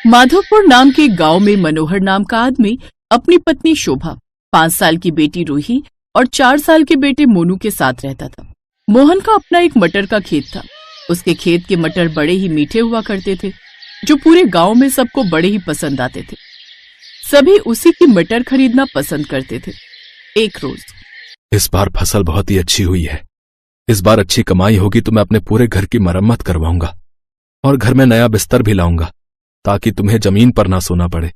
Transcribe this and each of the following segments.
माधवपुर नाम के गांव में मनोहर नाम का आदमी अपनी पत्नी शोभा, 5 साल की बेटी रूही और 4 साल के बेटे मोनू के साथ रहता था। मोहन का अपना एक मटर का खेत था। उसके खेत के मटर बड़े ही मीठे हुआ करते थे, जो पूरे गांव में सबको बड़े ही पसंद आते थे। सभी उसी की मटर खरीदना पसंद करते थे। एक रोज, इस बार फसल बहुत ही अच्छी हुई है। इस बार अच्छी कमाई होगी तो मैं अपने पूरे घर की मरम्मत करवाऊंगा और घर में नया बिस्तर भी लाऊंगा, ताकि तुम्हें जमीन पर ना सोना पड़े।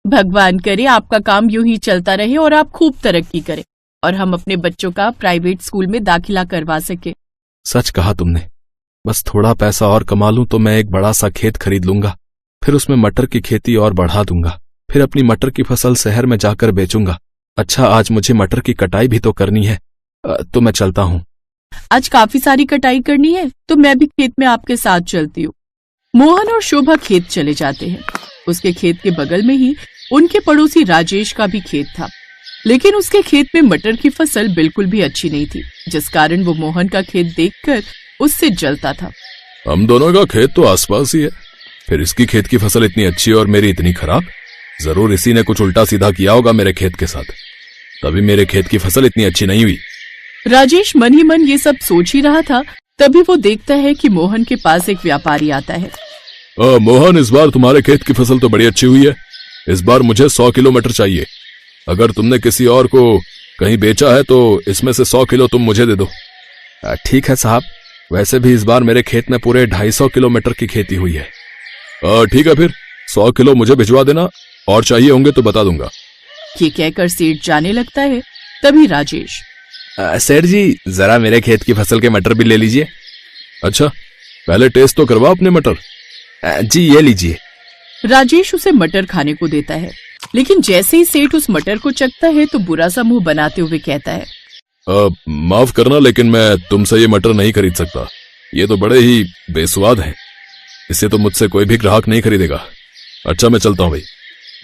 भगवान करे आपका काम यूं ही चलता रहे और आप खूब तरक्की करें और हम अपने बच्चों का प्राइवेट स्कूल में दाखिला करवा सके। सच कहा तुमने। बस थोड़ा पैसा और कमा लूं तो मैं एक बड़ा सा खेत खरीद लूंगा, फिर उसमें मटर की खेती और बढ़ा दूंगा, फिर अपनी मटर की फसल शहर में जाकर बेचूंगा। अच्छा, आज मुझे मटर की कटाई भी तो करनी है, तो मैं चलता हूँ। आज काफी सारी कटाई करनी है तो मैं भी खेत में आपके साथ चलती हूँ। मोहन और शोभा खेत चले जाते हैं। उसके खेत के बगल में ही उनके पड़ोसी राजेश का भी खेत था, लेकिन उसके खेत में मटर की फसल बिल्कुल भी अच्छी नहीं थी, जिस कारण वो मोहन का खेत देखकर उससे जलता था। हम दोनों का खेत तो आसपास ही है, फिर इसकी खेत की फसल इतनी अच्छी और मेरी इतनी खराब। जरूर इसी ने कुछ उल्टा सीधा किया होगा मेरे खेत के साथ, तभी मेरे खेत की फसल इतनी अच्छी नहीं हुई। राजेश मन ही मन ये सब सोच ही रहा था, तभी वो देखता है कि मोहन के पास एक व्यापारी आता है। मोहन, इस बार तुम्हारे खेत की फसल तो बड़ी अच्छी हुई है। इस बार मुझे 100 किलो मटर चाहिए। अगर तुमने किसी और को कहीं बेचा है तो इसमें से 100 किलो तुम मुझे दे दो। ठीक है साहब, वैसे भी इस बार मेरे खेत में पूरे 250 किलो मटर की खेती हुई है। ठीक है, फिर 100 किलो मुझे भिजवा देना, और चाहिए होंगे तो बता दूंगा। ये कहकर सेठ जाने लगता है। तभी राजेश, सेठ जी, जरा मेरे खेत की फसल के मटर भी ले लीजिए। अच्छा, पहले टेस्ट तो करवा अपने मटर। जी, ये लीजिए। राजेश उसे मटर खाने को देता है, लेकिन जैसे ही सेठ उस मटर को चखता है तो बुरा सा मुंह बनाते हुए कहता है, माफ करना, लेकिन मैं तुमसे ये मटर नहीं खरीद सकता। ये तो बड़े ही बेस्वाद हैं। इसे तो मुझसे कोई भी ग्राहक नहीं खरीदेगा। अच्छा, मैं चलता हूँ भाई।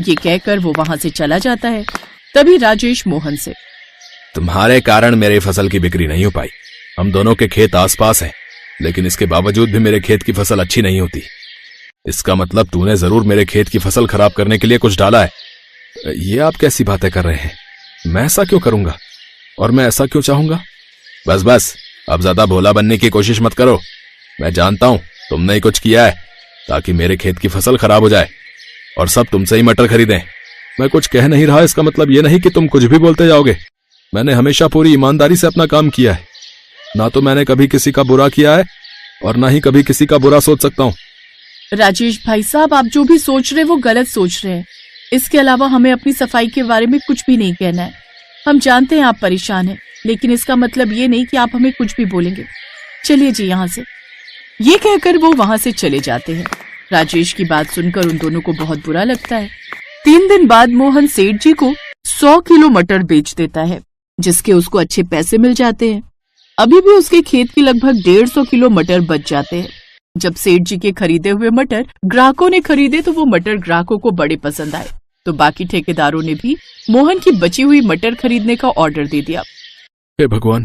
ये कहकर वो वहाँ से चला जाता है। तभी राजेश मोहन से, तुम्हारे कारण मेरी फसल की बिक्री नहीं हो पाई। हम दोनों के खेत आसपास हैं, लेकिन इसके बावजूद भी मेरे खेत की फसल अच्छी नहीं होती। इसका मतलब तूने जरूर मेरे खेत की फसल खराब करने के लिए कुछ डाला है। ये आप कैसी बातें कर रहे हैं? मैं ऐसा क्यों करूंगा, और मैं ऐसा क्यों चाहूंगा? बस बस, अब ज्यादा भोला बनने की कोशिश मत करो। मैं जानता हूं तुमने ही कुछ किया है ताकि मेरे खेत की फसल खराब हो जाए और सब तुमसे ही मटर खरीदें। मैं कुछ कह नहीं रहा, इसका मतलब ये नहीं कि तुम कुछ भी बोलते जाओगे। मैंने हमेशा पूरी ईमानदारी से अपना काम किया है। ना तो मैंने कभी किसी का बुरा किया है और ना ही कभी किसी का बुरा सोच सकता हूँ। राजेश भाई साहब, आप जो भी सोच रहे हैं वो गलत सोच रहे हैं। इसके अलावा हमें अपनी सफाई के बारे में कुछ भी नहीं कहना है। हम जानते हैं आप परेशान हैं, लेकिन इसका मतलब ये नहीं कि आप हमें कुछ भी बोलेंगे। चलिए जी यहाँ से। ये कहकर वो वहाँ से चले जाते हैं। राजेश की बात सुनकर उन दोनों को बहुत बुरा लगता है। 3 दिन बाद मोहन सेठ जी को 100 किलो मटर बेच देता है, जिसके उसको अच्छे पैसे मिल जाते हैं। अभी भी उसके खेत की लगभग 150 किलो मटर बच जाते हैं। जब सेठ जी के खरीदे हुए मटर ग्राहकों ने खरीदे तो वो मटर ग्राहकों को बड़े पसंद आए, तो बाकी ठेकेदारों ने भी मोहन की बची हुई मटर खरीदने का ऑर्डर दे दिया। हे भगवान,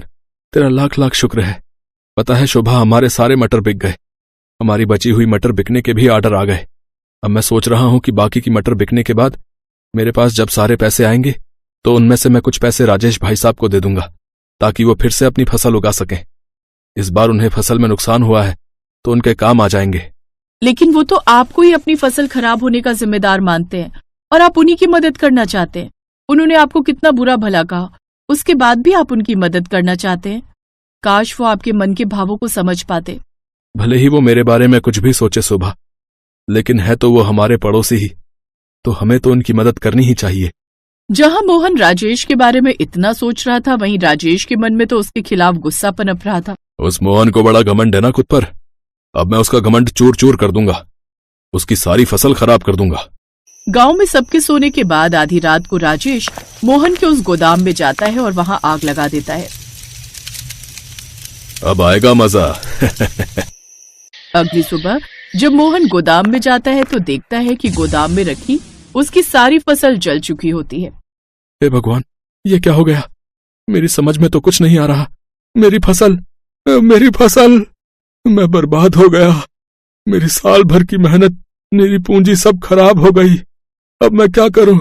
तेरा लाख लाख शुक्र है। पता है शोभा, हमारे सारे मटर बिक गए। हमारी बची हुई मटर बिकने के भी ऑर्डर आ गए। अब मैं सोच रहा हूं कि बाकी की मटर बिकने के बाद मेरे पास जब सारे पैसे आएंगे तो उनमें से मैं कुछ पैसे राजेश भाई साहब को दे दूंगा, ताकि वो फिर से अपनी फसल उगा सकें। इस बार उन्हें फसल में नुकसान हुआ है तो उनके काम आ जाएंगे। लेकिन वो तो आपको ही अपनी फसल खराब होने का जिम्मेदार मानते हैं और आप उन्हीं की मदद करना चाहते हैं। उन्होंने आपको कितना बुरा भला कहा, उसके बाद भी आप उनकी मदद करना चाहते हैं। काश वो आपके मन के भावों को समझ पाते। भले ही वो मेरे बारे में कुछ भी सोचे शोभा, लेकिन है तो वो हमारे पड़ोसी ही, तो हमें तो उनकी मदद करनी ही चाहिए। जहां मोहन राजेश के बारे में इतना सोच रहा था, वहीं राजेश के मन में तो उसके खिलाफ गुस्सा पनप रहा था। उस मोहन को बड़ा घमंड है ना खुद पर। अब मैं उसका घमंड चूर चूर कर दूंगा, उसकी सारी फसल खराब कर दूंगा। गांव में सबके सोने के बाद आधी रात को राजेश मोहन के उस गोदाम में जाता है और वहां आग लगा देता है। अब आएगा मजा। अगली सुबह जब मोहन गोदाम में जाता है तो देखता है कि गोदाम में रखी उसकी सारी फसल जल चुकी होती है। हे भगवान, ये क्या हो गया? मेरी समझ में तो कुछ नहीं आ रहा। मेरी फसल, मैं बर्बाद हो गया। मेरी साल भर की मेहनत मेरी पूंजी सब खराब हो गई। अब मैं क्या करूं?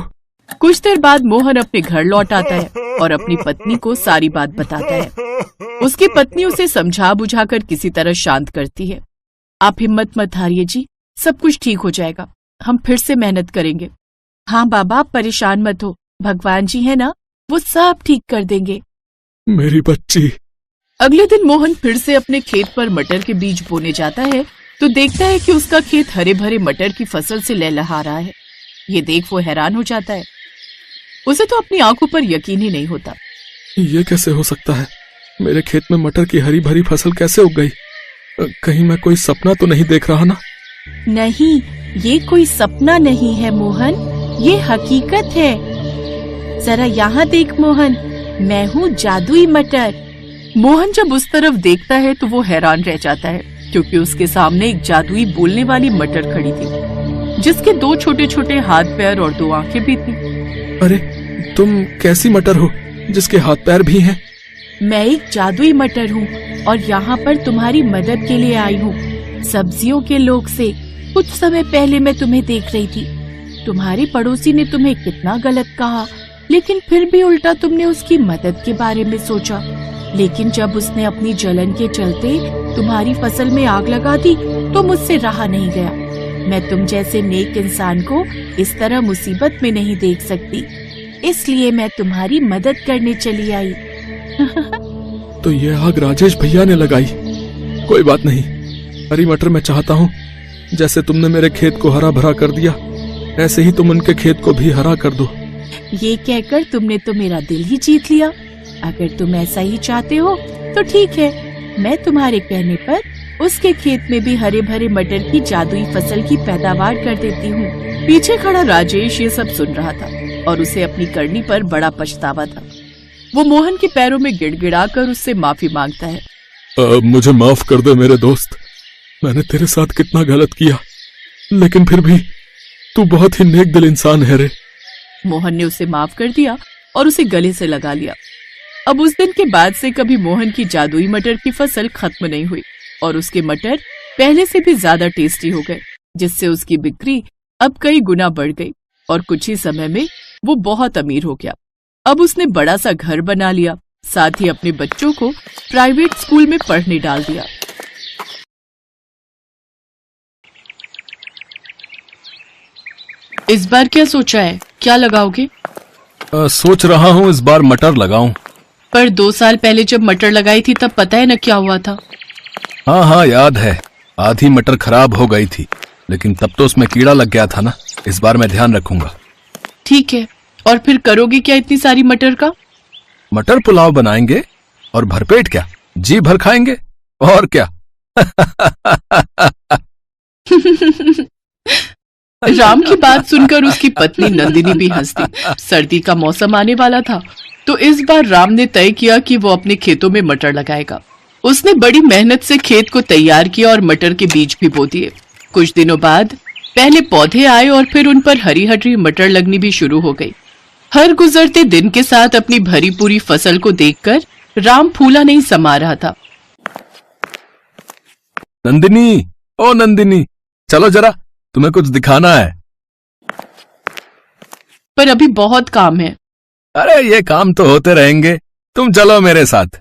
कुछ देर बाद मोहन अपने घर लौट आता है और अपनी पत्नी को सारी बात बताता है। उसकी पत्नी उसे समझा बुझाकर किसी तरह शांत करती है। आप हिम्मत मत हारिए जी, सब कुछ ठीक हो जाएगा। हम फिर से मेहनत करेंगे। हाँ बाबा, आप परेशान मत हो, भगवान जी है ना, वो सब ठीक कर देंगे। मेरी बच्ची। अगले दिन मोहन फिर से अपने खेत पर मटर के बीज बोने जाता है तो देखता है कि उसका खेत हरे भरे मटर की फसल से लहलहा रहा है। ये देख वो हैरान हो जाता है। उसे तो अपनी आंखों पर यकीन ही नहीं होता। ये कैसे हो सकता है? मेरे खेत में मटर की हरी भरी फसल कैसे उग गई? कहीं मैं कोई सपना तो नहीं देख रहा ना? नहीं, ये कोई सपना नहीं है मोहन, ये हकीकत है। जरा यहाँ देख मोहन, मैं हूँ जादुई मटर। मोहन जब उस तरफ देखता है तो वो हैरान रह जाता है, क्योंकि उसके सामने एक जादुई बोलने वाली मटर खड़ी थी, जिसके 2 छोटे छोटे हाथ पैर और 2 आंखें भी थी। अरे तुम कैसी मटर हो जिसके हाथ पैर भी हैं? मैं एक जादुई मटर हूँ और यहाँ पर तुम्हारी मदद के लिए आई हूँ। सब्जियों के लोग से कुछ समय पहले मैं तुम्हें देख रही थी। तुम्हारी पड़ोसी ने तुम्हें कितना गलत कहा, लेकिन फिर भी उल्टा तुमने उसकी मदद के बारे में सोचा। लेकिन जब उसने अपनी जलन के चलते तुम्हारी फसल में आग लगा दी तो मुझसे रहा नहीं गया। मैं तुम जैसे नेक इंसान को इस तरह मुसीबत में नहीं देख सकती, इसलिए मैं तुम्हारी मदद करने चली आई। तो ये आग राजेश भैया ने लगाई। कोई बात नहीं, हरी मटर मैं चाहता हूँ जैसे तुमने मेरे खेत को हरा भरा कर दिया, ऐसे ही तुम उनके खेत को भी हरा कर दो। ये कहकर तुमने तो मेरा दिल ही जीत लिया। अगर तुम ऐसा ही चाहते हो तो ठीक है, मैं तुम्हारे कहने पर उसके खेत में भी हरे भरे मटर की जादुई फसल की पैदावार कर देती हूँ। पीछे खड़ा राजेश ये सब सुन रहा था और उसे अपनी करनी पर बड़ा पछतावा था। वो मोहन के पैरों में गिड़गिड़ाकर उससे माफी मांगता है। मुझे माफ कर दे मेरे दोस्त, मैंने तेरे साथ कितना गलत किया, लेकिन फिर भी तू बहुत ही नेक दिल इंसान है रे। मोहन ने उसे माफ कर दिया और उसे गले से लगा लिया। अब उस दिन के बाद से कभी मोहन की जादुई मटर की फसल खत्म नहीं हुई और उसके मटर पहले से भी ज्यादा टेस्टी हो गए, जिससे उसकी बिक्री अब कई गुना बढ़ गई और कुछ ही समय में वो बहुत अमीर हो गया। अब उसने बड़ा सा घर बना लिया, साथ ही अपने बच्चों को प्राइवेट स्कूल में पढ़ने डाल दिया। इस बार क्या सोचा है, क्या लगाओगे? सोच रहा हूँ इस बार मटर लगाऊं। पर 2 साल पहले जब मटर लगाई थी तब पता है न क्या हुआ था? हाँ हाँ याद है, आधी मटर खराब हो गई थी, लेकिन तब तो उसमें कीड़ा लग गया था ना। इस बार मैं ध्यान रखूंगा। ठीक है, और फिर करोगे क्या इतनी सारी मटर का? मटर पुलाव बनाएंगे और भरपेट क्या, जी भर खाएंगे और क्या। राम की बात सुनकर उसकी पत्नी नंदिनी भी हंस दी। सर्दी का मौसम आने वाला था तो इस बार राम ने तय किया कि वो अपने खेतों में मटर लगाएगा। उसने बड़ी मेहनत से खेत को तैयार किया और मटर के बीज भी बो दिए। कुछ दिनों बाद पहले पौधे आए और फिर उन पर हरी हरी मटर लगनी भी शुरू हो गई। हर गुजरते दिन के साथ अपनी भरी पूरी फसल को देखकर राम फूला नहीं समा रहा था। नंदिनी, ओ नंदिनी, चलो जरा, तुम्हें कुछ दिखाना है। पर अभी बहुत काम है। अरे ये काम तो होते रहेंगे, तुम चलो मेरे साथ।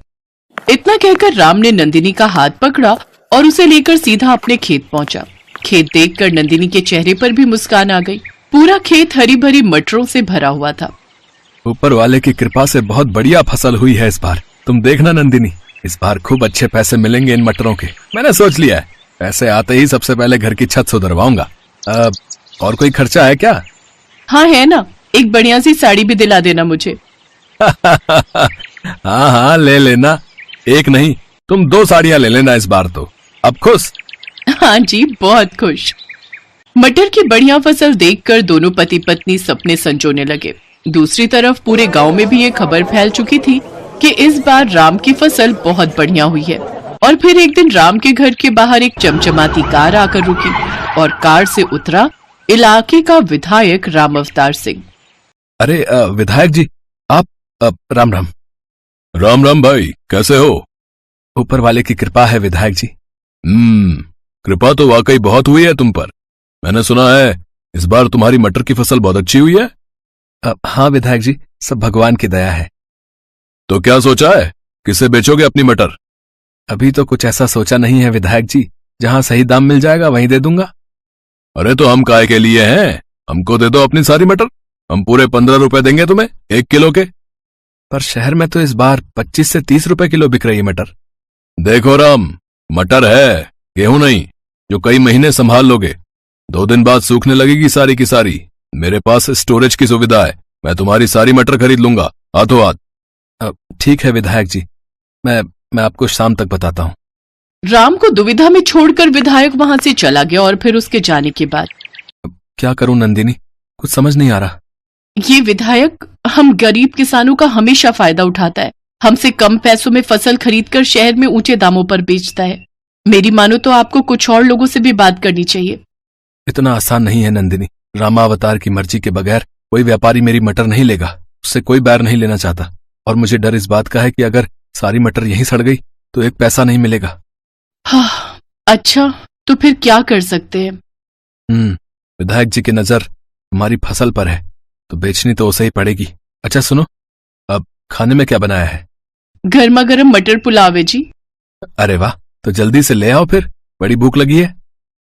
इतना कहकर राम ने नंदिनी का हाथ पकड़ा और उसे लेकर सीधा अपने खेत पहुंचा। खेत देखकर नंदिनी के चेहरे पर भी मुस्कान आ गई। पूरा खेत हरी भरी मटरों से भरा हुआ था। ऊपर वाले की कृपा से बहुत बढ़िया फसल हुई है इस बार। तुम देखना नंदिनी, इस बार खूब अच्छे पैसे मिलेंगे इन मटरों के। मैंने सोच लिया है, पैसे आते ही सबसे पहले घर की छत सुधरवाऊंगा। और कोई खर्चा है क्या? हाँ है ना, एक बढ़िया सी साड़ी भी दिला देना मुझे। हाँ हाँ ले लेना, एक नहीं तुम 2 साड़ियां ले लेना इस बार तो। अब खुश? हाँ जी, बहुत खुश। मटर की बढ़िया फसल देखकर दोनों पति पत्नी सपने संजोने लगे। दूसरी तरफ पूरे गांव में भी ये खबर फैल चुकी थी कि इस बार राम की फसल बहुत बढ़िया हुई है। और फिर एक दिन राम के घर के बाहर एक चमचमाती कार आकर रुकी और कार से उतरा इलाके का विधायक राम अवतार सिंह। अरे विधायक जी, आप राम राम। राम राम भाई, कैसे हो? ऊपर वाले की कृपा है विधायक जी। कृपा तो वाकई बहुत हुई है तुम पर। मैंने सुना है इस बार तुम्हारी मटर की फसल बहुत अच्छी हुई है। हाँ विधायक जी, सब भगवान की दया है। तो क्या सोचा है, किसे बेचोगे अपनी मटर? अभी तो कुछ ऐसा सोचा नहीं है विधायक जी, जहां सही दाम मिल जाएगा वहीं दे दूंगा। अरे तो हम काय के लिए हैं, हमको दे दो अपनी सारी मटर, हम पूरे 15 रुपए देंगे तुम्हें 1 किलो के। पर शहर में तो इस बार 25 से 30 रुपए किलो बिक रही है मटर। देखो राम, मटर है, गेहूं नहीं, जो कई महीने संभाल लोगे। 2 दिन बाद सूखने लगेगी सारी की सारी। मेरे पास स्टोरेज की सुविधा है, मैं तुम्हारी सारी मटर खरीद लूंगा हाथों हाथ। ठीक है विधायक जी, मैं आपको शाम तक बताता हूँ। राम को दुविधा में छोड़कर विधायक वहां से चला गया और फिर उसके जाने के बाद क्या करूं नंदिनी, कुछ समझ नहीं आ रहा। ये विधायक हम गरीब किसानों का हमेशा फायदा उठाता है, हमसे कम पैसों में फसल खरीदकर शहर में ऊंचे दामों पर बेचता है। मेरी मानो तो आपको कुछ और लोगों से भी बात करनी चाहिए। इतना आसान नहीं है नंदिनी, रामावतार की मर्जी के बगैर कोई व्यापारी मेरी मटर नहीं लेगा, उससे कोई बैर नहीं लेना चाहता। और मुझे डर इस बात का है कि अगर सारी मटर यहीं सड़ गई तो 1 पैसा नहीं मिलेगा। हाँ, अच्छा तो फिर क्या कर सकते हैं? विधायक जी की नजर हमारी फसल पर है, तो बेचनी तो उसे ही पड़ेगी। अच्छा सुनो, अब खाने में क्या बनाया है? गर्मा गर्म मटर पुलाव है जी। अरे वाह, तो जल्दी से ले आओ फिर, बड़ी भूख लगी है।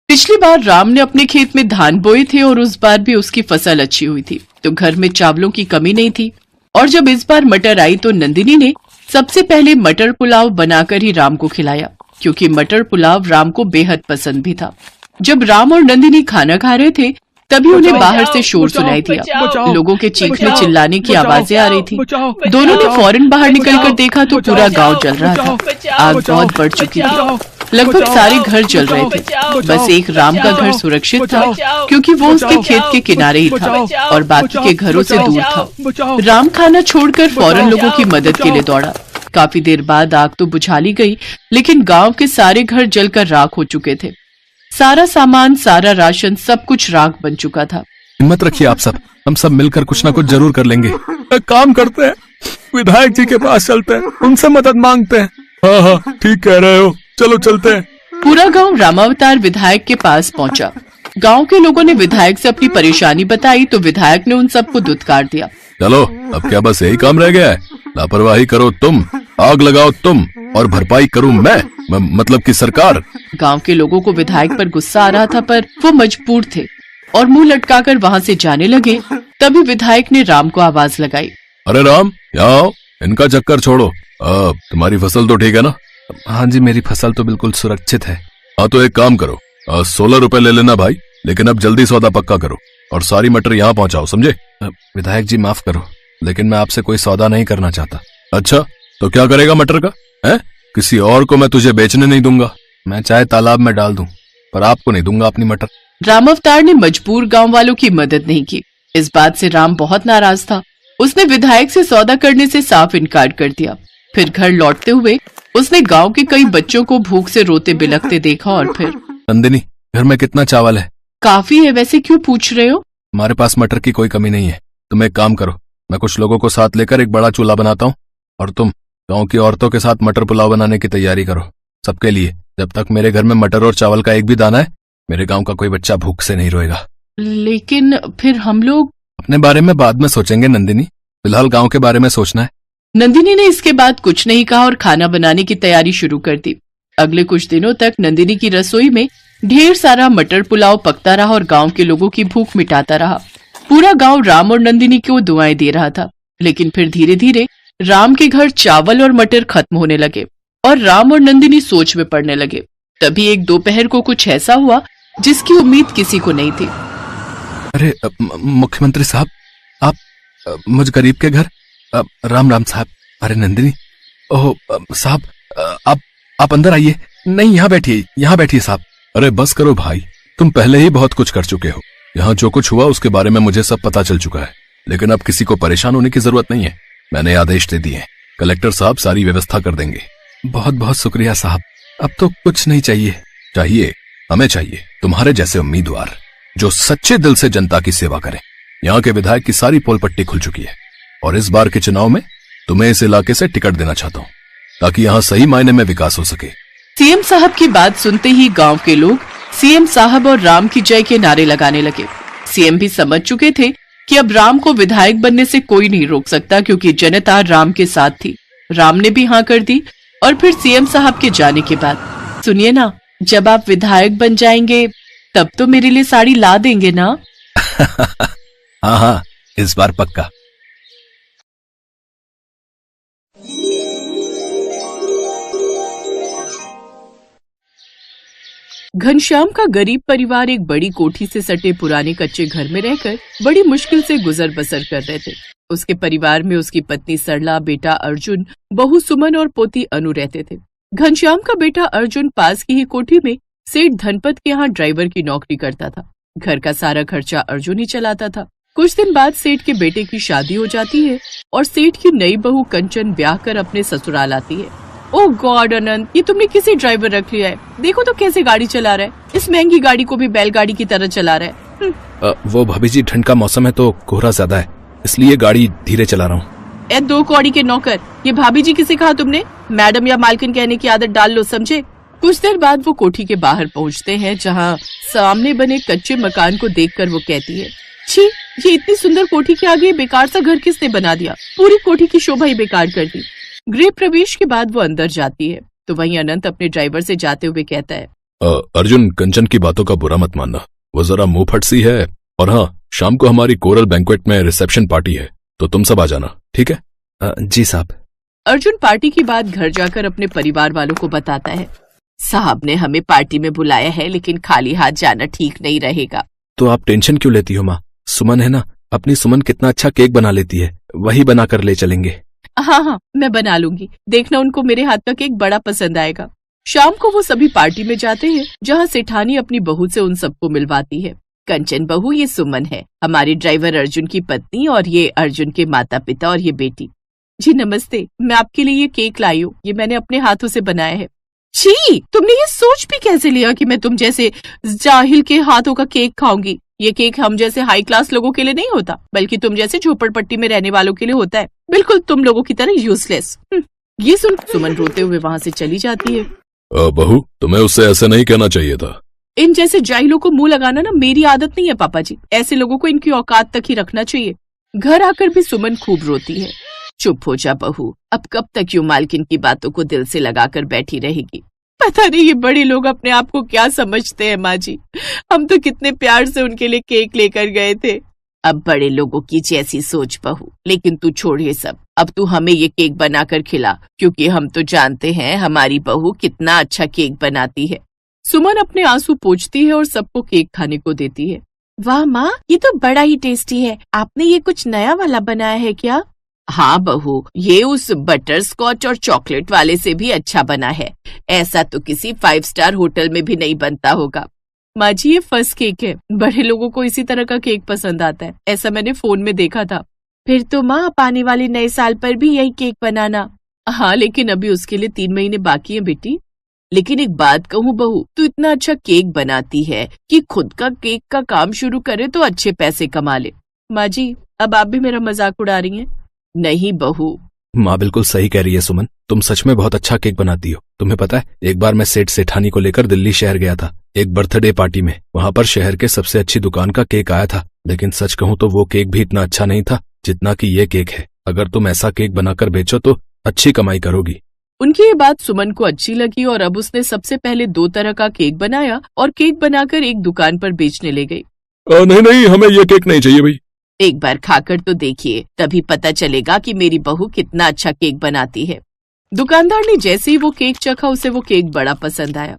पिछली बार राम ने अपने खेत में धान बोए थे और उस बार भी उसकी फसल अच्छी हुई थी, तो घर में चावलों की कमी नहीं थी। और जब इस बार मटर आई तो नंदिनी ने सबसे पहले मटर पुलाव बनाकर ही राम को खिलाया, क्योंकि मटर पुलाव राम को बेहद पसंद भी था। जब राम और नंदिनी खाना खा रहे थे तभी उन्हें बाहर से शोर सुनाई दिया। लोगों के चीखने चिल्लाने की आवाजें आ रही थी। दोनों ने फौरन बाहर निकलकर देखा तो पूरा गांव जल रहा था। आग बहुत बढ़ चुकी थी, लगभग सारे घर जल रहे थे। बस एक राम का घर सुरक्षित था, क्योंकि वो उसके खेत के किनारे ही था और बाकी के घरों से दूर था। राम खाना छोड़कर फौरन लोगों की मदद के लिए दौड़ा। काफी देर बाद आग तो बुझा ली गई, लेकिन गांव के सारे घर जलकर राख हो चुके थे। सारा सामान, सारा राशन, सब कुछ राख बन चुका था। हिम्मत रखिए आप सब, हम सब मिलकर कुछ ना कुछ जरूर कर लेंगे। एक काम करते हैं, विधायक जी के पास चलते हैं, उनसे मदद मांगते हैं। हाँ हाँ ठीक कह रहे हो, चलो चलते हैं। पूरा गांव रामावतार विधायक के पास पहुंचा। गांव के लोगों ने विधायक से अपनी परेशानी बताई तो विधायक ने उन सबको दुत्कार दिया। चलो अब क्या बस यही काम रह गया है? लापरवाही करो तुम, आग लगाओ तुम, और भरपाई करूं मैं, मतलब कि सरकार। गांव के लोगों को विधायक पर गुस्सा आ रहा था, पर वो मजबूर थे और मुंह लटकाकर वहां से जाने लगे। तभी विधायक ने राम को आवाज लगाई। अरे राम, यहाँ आओ, इनका चक्कर छोड़ो। तुम्हारी फसल तो ठीक है ना? हाँ जी, मेरी फसल तो बिल्कुल सुरक्षित है। हाँ तो एक काम करो, 16 रुपए ले लेना भाई, लेकिन अब जल्दी सौदा पक्का करो और सारी मटर यहाँ पहुँचाओ, समझे? विधायक जी माफ करो, लेकिन मैं आपसे कोई सौदा नहीं करना चाहता। अच्छा तो क्या करेगा मटर का? है किसी और को मैं तुझे बेचने नहीं दूंगा। मैं चाहे तालाब में डाल दूं, पर आपको नहीं दूंगा अपनी मटर। रामावतार ने मजबूर गांव वालों की मदद नहीं की। इस बात से राम बहुत नाराज था। उसने विधायक से सौदा करने से साफ इनकार कर दिया। फिर घर लौटते हुए उसने गांव के कई बच्चों को भूख से रोते बिलखते देखा और फिर। नंदिनी, घर में कितना चावल है? काफी है, वैसे क्यों पूछ रहे हो? हमारे पास मटर की कोई कमी नहीं है। तुम एक काम करो, मैं कुछ लोगों को साथ लेकर एक बड़ा चूल्हा बनाता हूँ और तुम गांव की औरतों के साथ मटर पुलाव बनाने की तैयारी करो सबके लिए। जब तक मेरे घर में मटर और चावल का एक भी दाना है, मेरे गांव का कोई बच्चा भूख से नहीं रोएगा। लेकिन फिर हम लोग। अपने बारे में बाद में सोचेंगे नंदिनी, फिलहाल गांव के बारे में सोचना है। नंदिनी ने इसके बाद कुछ नहीं कहा और खाना बनाने की तैयारी शुरू कर दी। अगले कुछ दिनों तक नंदिनी की रसोई में ढेर सारा मटर पुलाव पकता रहा और गांव के लोगों की भूख मिटाता रहा। पूरा गांव राम और नंदिनी को दुआएं दे रहा था। लेकिन फिर धीरे धीरे राम के घर चावल और मटर खत्म होने लगे और राम और नंदिनी सोच में पड़ने लगे। तभी एक दोपहर को कुछ ऐसा हुआ जिसकी उम्मीद किसी को नहीं थी। अरे मुख्यमंत्री साहब, आप मुझ गरीब के घर। राम राम साहब। अरे नंदिनी, ओह साहब, आप अंदर आइए। नहीं, यहाँ बैठिए साहब। अरे बस करो भाई, तुम पहले ही बहुत कुछ कर चुके हो। यहाँ जो कुछ हुआ उसके बारे में मुझे सब पता चल चुका है, लेकिन अब किसी को परेशान होने की जरूरत नहीं है। मैंने आदेश दे दिए, कलेक्टर साहब सारी व्यवस्था कर देंगे। बहुत बहुत शुक्रिया साहब, अब तो कुछ नहीं चाहिए। हमें चाहिए तुम्हारे जैसे उम्मीदवार जो सच्चे दिल से जनता की सेवा करें। यहाँ के विधायक की सारी पोल पट्टी खुल चुकी है और इस बार के चुनाव में तुम्हें इस इलाके से टिकट देना चाहता हूँ, ताकि यहाँ सही मायने में विकास हो सके। सीएम साहब की बात सुनते ही गांव के लोग सीएम साहब और राम की जय के नारे लगाने लगे। सीएम भी समझ चुके थे कि अब राम को विधायक बनने से कोई नहीं रोक सकता, क्योंकि जनता राम के साथ थी। राम ने भी हाँ कर दी। और फिर सीएम साहब के जाने के बाद, सुनिए ना, जब आप विधायक बन जाएंगे तब तो मेरे लिए साड़ी ला देंगे ना? हाँ हाँ, इस बार पक्का। घनश्याम का गरीब परिवार एक बड़ी कोठी से सटे पुराने कच्चे घर में रहकर बड़ी मुश्किल से गुजर बसर कर रहे थे। उसके परिवार में उसकी पत्नी सरला, बेटा अर्जुन, बहू सुमन और पोती अनु रहते थे। घनश्याम का बेटा अर्जुन पास की ही कोठी में सेठ धनपत के यहाँ ड्राइवर की नौकरी करता था। घर का सारा खर्चा अर्जुन ही चलाता था। कुछ दिन बाद सेठ के बेटे की शादी हो जाती है और सेठ की नई बहू कंचन ब्याह कर अपने ससुराल आती है। ओह गॉड अनंत, ये तुमने किसी ड्राइवर रख लिया है? देखो तो कैसे गाड़ी चला रहा है। इस महंगी गाड़ी को भी बैलगाड़ी की तरह चला रहा है। वो भाभी जी, ठंड का मौसम है तो कोहरा ज्यादा है, इसलिए गाड़ी धीरे चला रहा हूँ। ए दो कौड़ी के नौकर, ये भाभी जी किसे कहा तुमने? मैडम या मालकिन कहने की आदत डाल लो, समझे? कुछ देर बाद वो कोठी के बाहर पहुँचते हैं, जहाँ सामने बने कच्चे मकान को देखकर वो कहती है, छी, ये इतनी सुंदर कोठी के आगे बेकार सा घर किसने बना दिया? पूरी कोठी की शोभा ही बेकार कर दी। गृह प्रवेश के बाद वो अंदर जाती है तो वहीं अनंत अपने ड्राइवर से जाते हुए कहता है, अर्जुन, कंचन की बातों का बुरा मत मानना, वो जरा मुंह फट सी है। और हाँ, शाम को हमारी कोरल बैंक्वेट में रिसेप्शन पार्टी है, तो तुम सब आ जाना, ठीक है? जी साहब। अर्जुन पार्टी की बात घर जाकर अपने परिवार वालों को बताता है। साहब ने हमें पार्टी में बुलाया है, लेकिन खाली हाथ जाना ठीक नहीं रहेगा। तो आप टेंशन क्यों लेती हो माँ? सुमन है ना, अपनी सुमन कितना अच्छा केक बना लेती है, वही बना कर ले चलेंगे। हाँ हाँ, मैं बना लूंगी, देखना उनको मेरे हाथ का केक बड़ा पसंद आएगा। शाम को वो सभी पार्टी में जाते हैं, जहाँ सेठानी अपनी बहू से उन सबको मिलवाती है। कंचन बहू, ये सुमन है, हमारे ड्राइवर अर्जुन की पत्नी, और ये अर्जुन के माता पिता और ये बेटी। जी नमस्ते, मैं आपके लिए ये केक लाई हूँ, ये मैंने अपने हाथों से बनाया है। छी, तुमने ये सोच भी कैसे लिया कि मैं तुम जैसे जाहिल के हाथों का केक खाऊंगी? ये केक हम जैसे हाई क्लास लोगों के लिए नहीं होता, बल्कि तुम जैसे झोपड़पट्टी में रहने वालों के लिए होता है, बिल्कुल तुम लोगों की तरह यूजलेस। ये सुन सुमन रोते हुए वहाँ से चली जाती है। बहू, तुम्हें उससे ऐसे नहीं कहना चाहिए था। इन जैसे जाहिलों को मुंह लगाना ना मेरी आदत नहीं है पापा जी, ऐसे लोगों को इनकी औकात तक ही रखना चाहिए। घर आकर भी सुमन खूब रोती है। चुप हो जा बहू, अब कब तक यूं मालकिन की बातों को दिल से लगाकर बैठी रहेगी? पता नहीं ये बड़े लोग अपने आप को क्या समझते हैं माँ जी, हम तो कितने प्यार से उनके लिए केक लेकर गए थे। अब बड़े लोगों की जैसी सोच बहू, लेकिन तू छोड़ ये सब, अब तू हमें ये केक बनाकर खिला, क्योंकि हम तो जानते हैं हमारी बहू कितना अच्छा केक बनाती है। सुमन अपने आंसू पोंछती है और सबको केक खाने को देती है। वाह माँ, ये तो बड़ा ही टेस्टी है, आपने ये कुछ नया वाला बनाया है क्या? हाँ बहू, ये उस बटर स्कॉच और चॉकलेट वाले से भी अच्छा बना है, ऐसा तो किसी 5 स्टार होटल में भी नहीं बनता होगा। माँ जी, ये फर्स्ट केक है, बड़े लोगों को इसी तरह का केक पसंद आता है, ऐसा मैंने फोन में देखा था। फिर तो माँ, आप आने वाले नए साल पर भी यही केक बनाना। हाँ, लेकिन अभी उसके लिए 3 महीने बाकी है बेटी। लेकिन एक बात कहूँ बहू, तू इतना अच्छा केक बनाती है कि खुद का केक का काम शुरू करे तो अच्छे पैसे कमा ले। माँ जी, अब आप भी मेरा मजाक उड़ा रही हैं। नहीं बहू। माँ बिल्कुल सही कह रही है सुमन, तुम सच में बहुत अच्छा केक बनाती हो। तुम्हें पता है, एक बार मैं सेठ सेठानी को लेकर दिल्ली शहर गया था एक बर्थडे पार्टी में। वहाँ पर शहर के सबसे अच्छी दुकान का केक आया था, लेकिन सच कहूँ तो वो केक भी इतना अच्छा नहीं था जितना कि ये केक है। अगर तुम ऐसा केक बनाकर बेचो तो अच्छी कमाई करोगी। उनकी ये बात सुमन को अच्छी लगी और अब उसने सबसे पहले 2 तरह का केक बनाया और केक बनाकर एक दुकान पर बेचने ले गई। नहीं नहीं, हमें ये केक नहीं चाहिए भाई। एक बार खाकर तो देखिए, तभी पता चलेगा कि मेरी बहू कितना अच्छा केक बनाती है। दुकानदार ने जैसे ही वो केक चखा, उसे वो केक बड़ा पसंद आया।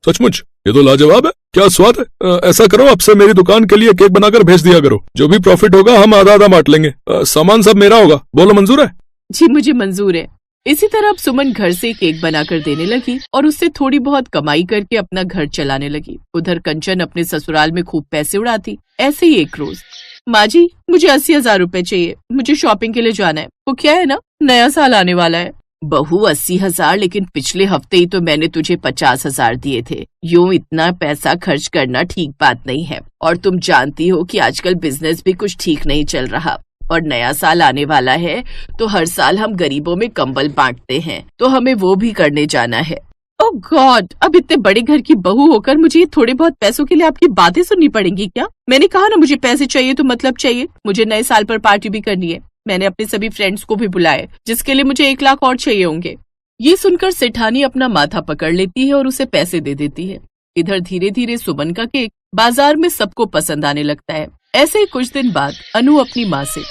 सचमुच ये तो लाजवाब है, क्या स्वाद है। ऐसा करो, अब से मेरी दुकान के लिए केक बनाकर भेज दिया करो, जो भी प्रॉफिट होगा हम आधा आधा बांट लेंगे। सामान सब मेरा होगा, बोलो मंजूर है? जी मुझे मंजूर है। इसी तरह अब सुमन घर से केक बनाकर देने लगी और उससे थोड़ी बहुत कमाई करके अपना घर चलाने लगी। उधर कंचन अपने ससुराल में खूब पैसे उड़ाती। ऐसे ही एक रोज, माँ जी मुझे 80,000 रुपए चाहिए, मुझे शॉपिंग के लिए जाना है। वो क्या है ना, नया साल आने वाला है। बहू 80,000, लेकिन पिछले हफ्ते ही तो मैंने तुझे 50,000 दिए थे। यूं इतना पैसा खर्च करना ठीक बात नहीं है, और तुम जानती हो कि आजकल बिजनेस भी कुछ ठीक नहीं चल रहा, और नया साल आने वाला है तो हर साल हम गरीबों में कंबल बांटते हैं, तो हमें वो भी करने जाना है। ओह गॉड, अब इतने बड़े घर की बहू होकर मुझे ये थोड़े बहुत पैसों के लिए आपकी बातें सुननी पड़ेंगी क्या? मैंने कहा ना मुझे पैसे चाहिए तो मतलब चाहिए। मुझे नए साल पर पार्टी भी करनी है। मैंने अपने सभी फ्रेंड्स को भी बुलाए जिसके लिए मुझे 1 लाख और चाहिए होंगे। ये सुनकर सेठानी अपना माथा पकड़ लेती है और उसे पैसे दे देती है। इधर धीरे धीरे सुमन का केक बाजार में सबको पसंद आने लगता है। ऐसे ही कुछ दिन बाद अनु अपनी माँ से,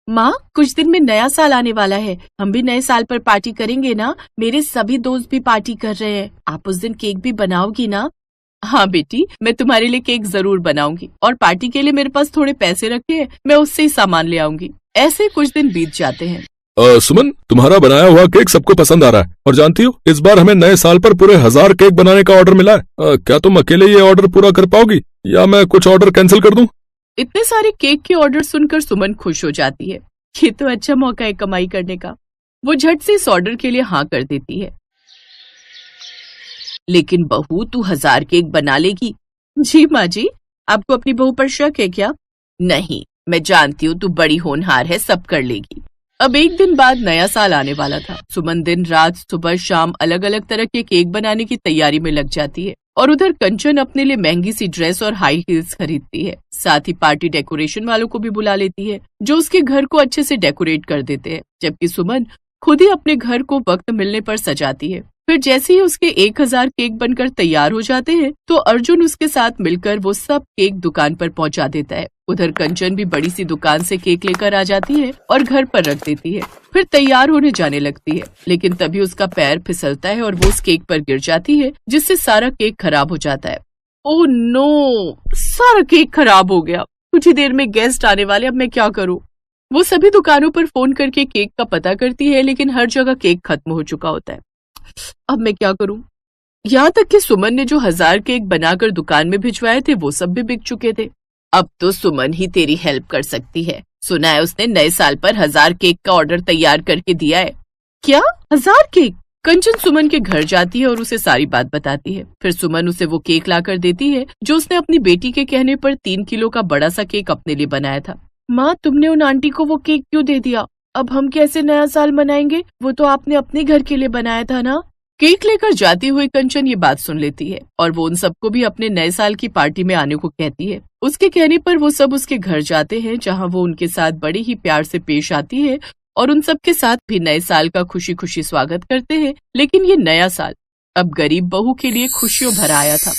माँ कुछ दिन में नया साल आने वाला है, हम भी नए साल पर पार्टी करेंगे ना? मेरे सभी दोस्त भी पार्टी कर रहे हैं, आप उस दिन केक भी बनाओगी ना? हाँ बेटी, मैं तुम्हारे लिए केक जरूर बनाऊंगी और पार्टी के लिए मेरे पास थोड़े पैसे रखे हैं, मैं उससे ही सामान ले आऊंगी। ऐसे कुछ दिन बीत जाते हैं। सुमन, तुम्हारा बनाया हुआ केक सबको पसंद आ रहा है और जानती हो इस बार हमें नए साल पर पूरे 1000 केक बनाने का ऑर्डर मिला है। क्या तुम अकेले ये ऑर्डर पूरा कर पाओगी या मैं कुछ ऑर्डर कैंसिल कर दूं? इतने सारे केक के ऑर्डर सुनकर सुमन खुश हो जाती है। ये तो अच्छा मौका है कमाई करने का। वो झट से इस ऑर्डर के लिए हाँ कर देती है। लेकिन बहू, तू 1000 केक बना लेगी? जी माँ जी, आपको अपनी बहू पर शक है क्या? नहीं, मैं जानती हूँ तू बड़ी होनहार है, सब कर लेगी। अब एक दिन बाद नया साल आने वाला था। सुमन दिन रात सुबह शाम अलग अलग तरह के केक बनाने की तैयारी में लग जाती है और उधर कंचन अपने लिए महंगी सी ड्रेस और हाई हील्स खरीदती है। साथ ही पार्टी डेकोरेशन वालों को भी बुला लेती है जो उसके घर को अच्छे से डेकोरेट कर देते हैं, जबकि सुमन खुद ही अपने घर को वक्त मिलने पर सजाती है। फिर जैसे ही उसके 1000 केक बनकर तैयार हो जाते हैं तो अर्जुन उसके साथ मिलकर वो सब केक दुकान पर पहुंचा देता है। उधर कंचन भी बड़ी सी दुकान से केक लेकर आ जाती है और घर पर रख देती है। फिर तैयार होने जाने लगती है, लेकिन तभी उसका पैर फिसलता है और वो उस केक पर गिर जाती है जिससे सारा केक खराब हो जाता है। ओह नो, सारा केक खराब हो गया। कुछ ही देर में गेस्ट आने वाले, अब मैं क्या करूं? वो सभी दुकानों पर फोन करके केक का पता करती है, लेकिन हर जगह केक खत्म हो चुका होता है। अब मैं क्या करूं? यहाँ तक कि सुमन ने जो 1000 केक बनाकर दुकान में भिजवाए थे वो सब भी बिक चुके थे। अब तो सुमन ही तेरी हेल्प कर सकती है। सुना है उसने नए साल पर 1000 केक का ऑर्डर तैयार करके दिया है। क्या 1000 केक? कंचन सुमन के घर जाती है और उसे सारी बात बताती है। फिर सुमन उसे वो केक लाकर देती है जो उसने अपनी बेटी के कहने पर 3 किलो का बड़ा सा केक अपने लिए बनाया था। माँ, तुमने उन आंटी को वो केक क्यों दे दिया? अब हम कैसे नया साल मनाएंगे? वो तो आपने अपने घर के लिए बनाया था ना? केक लेकर जाती हुई कंचन ये बात सुन लेती है और वो उन सबको भी अपने नए साल की पार्टी में आने को कहती है। उसके कहने पर वो सब उसके घर जाते हैं जहाँ वो उनके साथ बड़े ही प्यार से पेश आती है और उन सब के साथ भी नए साल का खुशी खुशी स्वागत करते हैं। लेकिन ये नया साल अब गरीब बहू के लिए खुशियों भरा आया था।